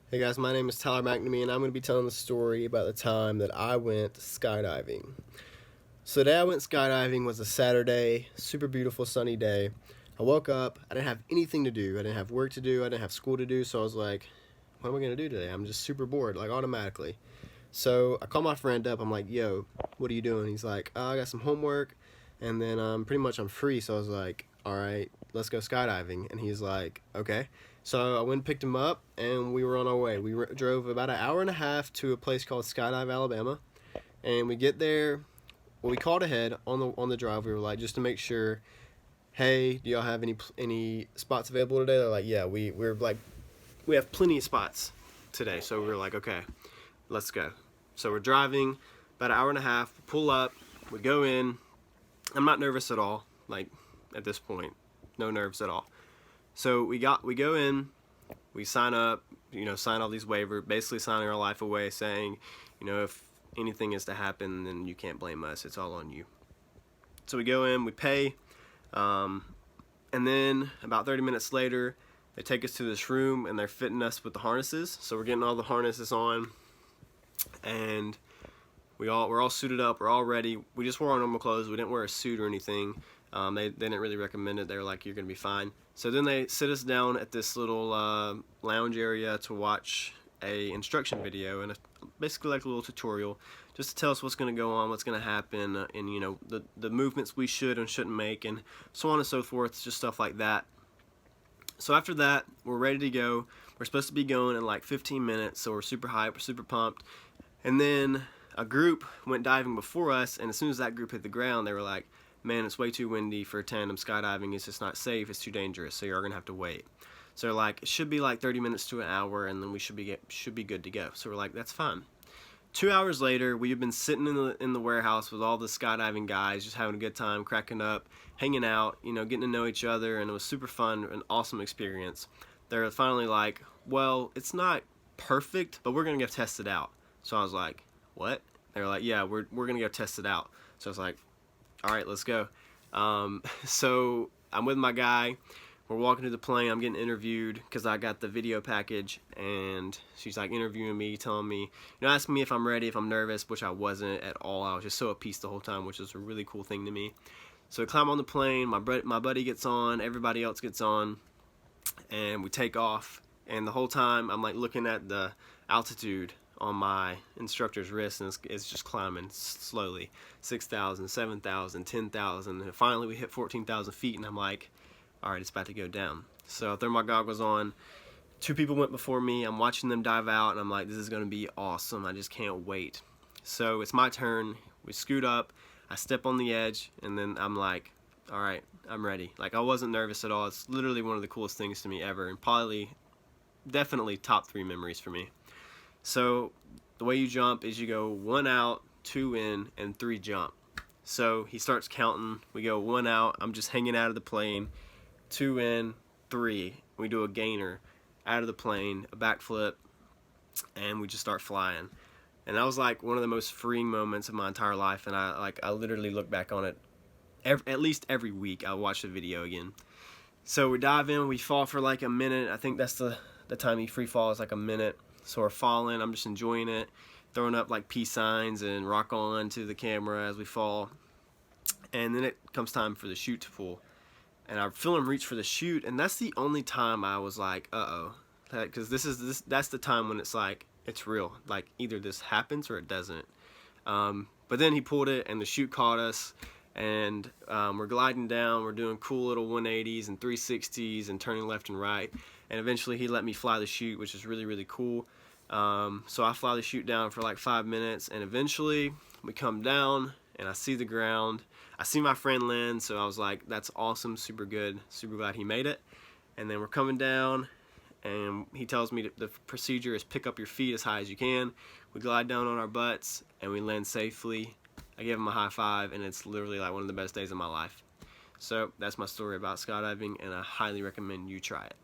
Hey guys, my name is Tyler McNamee, and I'm going to be telling the story about the time that I went skydiving. So the day I went skydiving was a Saturday, super beautiful sunny day. I woke up, I didn't have anything to do. I didn't have work to do, I didn't have school to do, so I was like, what am I going to do today? I'm just super bored, like automatically. So I called my friend up, I'm like, yo, what are you doing? He's like, I got some homework, and then pretty much I'm free, so I was like, alright, let's go skydiving. And he's like, okay. So I went and picked him up, and we were on our way. We drove about an hour and a half to a place called Skydive, Alabama. And we get there. Well, we called ahead on the drive. We were like, just to make sure. Hey, do y'all have any spots available today? They're like, yeah, we're like, we have plenty of spots today. So we were like, okay, let's go. So we're driving about an hour and a half. We pull up. We go in. I'm not nervous at all. Like at this point, no nerves at all. So we go in, we sign up, sign all these waivers, basically signing our life away, saying, if anything is to happen, then you can't blame us. It's all on you. So we go in, we pay, and then about 30 minutes later, they take us to this room and they're fitting us with the harnesses. So we're getting all the harnesses on, and we're all suited up, we're all ready. We just wore our normal clothes. We didn't wear a suit or anything. They didn't really recommend it. They were like, you're gonna be fine. So then they sit us down at this little lounge area to watch a instruction video and basically like a little tutorial, just to tell us what's gonna go on, what's gonna happen, and the movements we should and shouldn't make, and so on and so forth, just stuff like that. So after that, we're ready to go. We're supposed to be going in like 15 minutes, so we're super hyped, we're super pumped. And then a group went diving before us, and as soon as that group hit the ground, they were like, man, it's way too windy for tandem skydiving. It's just not safe. It's too dangerous. So you're gonna have to wait. So they're like, it should be like 30 minutes to an hour, and then we should be good to go. So we're like, that's fine. 2 hours later, we have been sitting in the warehouse with all the skydiving guys, just having a good time, cracking up, hanging out, getting to know each other, and it was super fun, an awesome experience. They're finally like, well, it's not perfect, but we're gonna go test it out. So I was like, what? They're like, yeah, we're gonna go test it out. So I was like, all right, let's go. So I'm with my guy. We're walking to the plane. I'm getting interviewed because I got the video package, and she's like interviewing me, telling me, asking me if I'm ready, if I'm nervous, which I wasn't at all. I was just so at peace the whole time, which was a really cool thing to me. So we climb on the plane. My buddy gets on. Everybody else gets on, and we take off. And the whole time I'm like looking at the altitude on my instructor's wrist, and it's just climbing slowly. 6,000, 7,000, 10,000, and finally we hit 14,000 feet, and I'm like, all right, it's about to go down. So I throw my goggles on. 2 people went before me. I'm watching them dive out, and I'm like, this is going to be awesome. I just can't wait. So it's my turn. We scoot up. I step on the edge, and then I'm like, all right, I'm ready. Like, I wasn't nervous at all. It's literally one of the coolest things to me ever, and probably, definitely top 3 memories for me. So the way you jump is you go 1 out, 2 in, and 3 jump. So he starts counting. We go 1 out. I'm just hanging out of the plane. 2 in, 3. We do a gainer out of the plane, a backflip, and we just start flying. And that was like one of the most freeing moments of my entire life. And I literally look back on it at least every week. I watch the video again. So we dive in. We fall for like a minute. I think that's the time you free fall is like a minute. So we're falling. I'm just enjoying it, throwing up like peace signs and rock on to the camera as we fall. And then it comes time for the chute to pull. And I feel him reach for the chute, and that's the only time I was like, uh-oh. Because that's the time when it's like, it's real. Like, either this happens or it doesn't. But then he pulled it, and the chute caught us, and we're gliding down. We're doing cool little 180s and 360s and turning left and right. And eventually he let me fly the chute, which is really, really cool. So I fly the chute down for like 5 minutes, and eventually we come down, and I see the ground. I see my friend land, so I was like, that's awesome, super good, super glad he made it. And then we're coming down, and he tells me the procedure is pick up your feet as high as you can. We glide down on our butts, and we land safely. I give him a high five, and it's literally like one of the best days of my life. So that's my story about skydiving, and I highly recommend you try it.